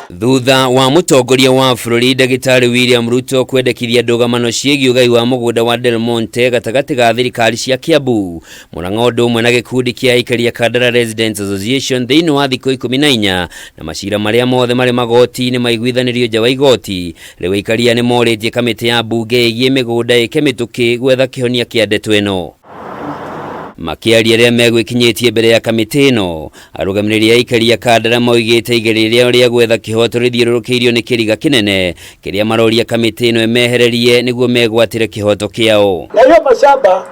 Thutha wa mutongoria wa bururi Dagitari William Ruto kwendekithia ndugamano ciĩgiĩ Ugai wa mugunda wa Delmonte gatagati ga thirikari cia Kiambu, Murang'a ũndũ ũmwe na gĩkundi kĩa AIKARI KANDARA Residents Association thĩinĩ wa thikũ 14 na macira marĩa mothe marĩ magoti-inĩ maiguithanĩrio nja wa igoti. Rĩu AIKARI nĩ morĩtie kamĩtĩ ya mbunge ĩgiĩ mĩgũnda ĩke MITUKI gwetha kĩhonia kĩa ndeto ĩno. Makiaria rĩa megwikinyitie mbere ya kamĩtĩ ĩno, arũgamĩrĩri a AIKARI KANDARA maugĩte igeria rĩa gwetha kĩhoto rĩthiũrũrũkĩirio nĩ kĩriga kĩnene kĩrĩa maroria kamĩtĩ ĩno emehererie nĩguo megwatĩre kĩhoto kĩao. Na hiyo mashamba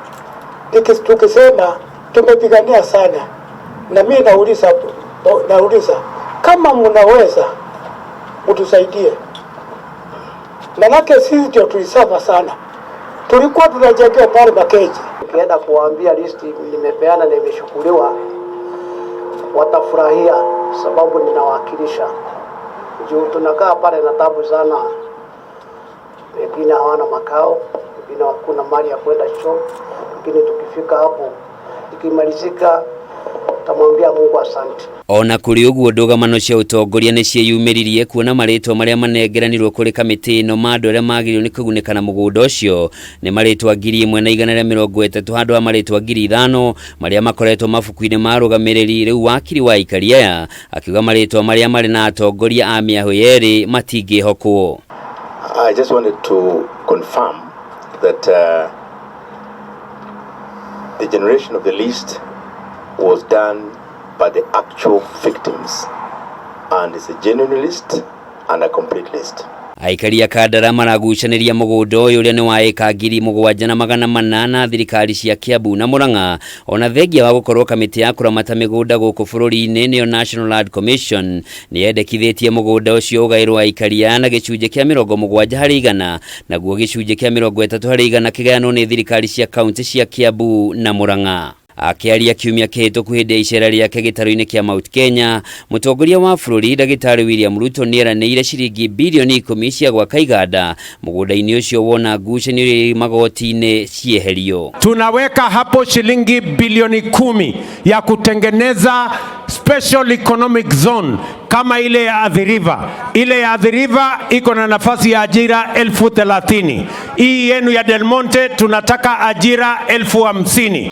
tukisema tumepigania sana, na mimi nauliza kama mnaweza utusaidie, manake sisi ndio tulisava sana, tulikuwa tunajengea pale makeji. Kienda kuambia listi nimepeana na imeshukuliwa, watafurahia sababu ninawakilisha. Juu tunakaa pale na tabu sana, wengine hawana makao, wengine hakuna mali ya kwenda choo, lakini tukifika hapo ikimalizika tamwambia Mungu asante. Ona kuri uguo ndugamano cia utongoria nĩ cieyumĩririe kuona marĩtwa marĩa manengeranirwo kũrĩ kamĩtĩ ĩno ma andũ arĩa magĩrĩirwo nĩ kũgunĩka na mũgũnda ũcio nĩ marĩtwa 1,130 handũ ha marĩtwa 5,000 marĩa makoretwo mabuku-inĩ ma arũgamĩrĩri. Rĩu wakiri wa AIKARI aya akiuga marĩtwa marĩa marĩ na atongoria a mĩahũ yerĩ matingĩhokwo. I just wanted to confirm that the generation of the list was done by the actual victims, and it's a genuine list and a complete list. AIKARI KANDARA maragucanĩria mũgũnda ũyũ ũrĩa nĩ wa eka 7,800 na thirikari cia Kiambu na Murang'a. Ona thengia wa gũkorwo kamĩtĩ ya kũramata mĩgũnda gũkũ bũrũri-inĩ nĩyo National Land Commission nĩ yendekithĩtie mũgũnda ũcio ũgaĩrwo AIKARI na gĩcunjĩ kĩa 70% naguo gĩcunjĩ kĩa 30% kĩgayanwo nĩ thirikari cia kaunti cia Kiambu na Murang'a. Akiaria kiumia kĩhĩtũku hĩndĩ ya icera rĩake gĩtarũ-inĩ kĩa Mount Kenya, mũtongoria wa bũrũri Dagitari William Ruto nĩeranĩire ciringi bilioni 10 cia gwaka iganda mũgũnda-inĩ ũcio wona ngucanio irĩ magoti-inĩ cieherio. Tunaweka hapo shilingi bilioni 10 ya kutengeneza special economic zone kama ile ya Athi River. Ile ya Athi River iko na nafasi ya ajira 30,000. Hii yenu ya Delmonte tunataka ajira 50,000.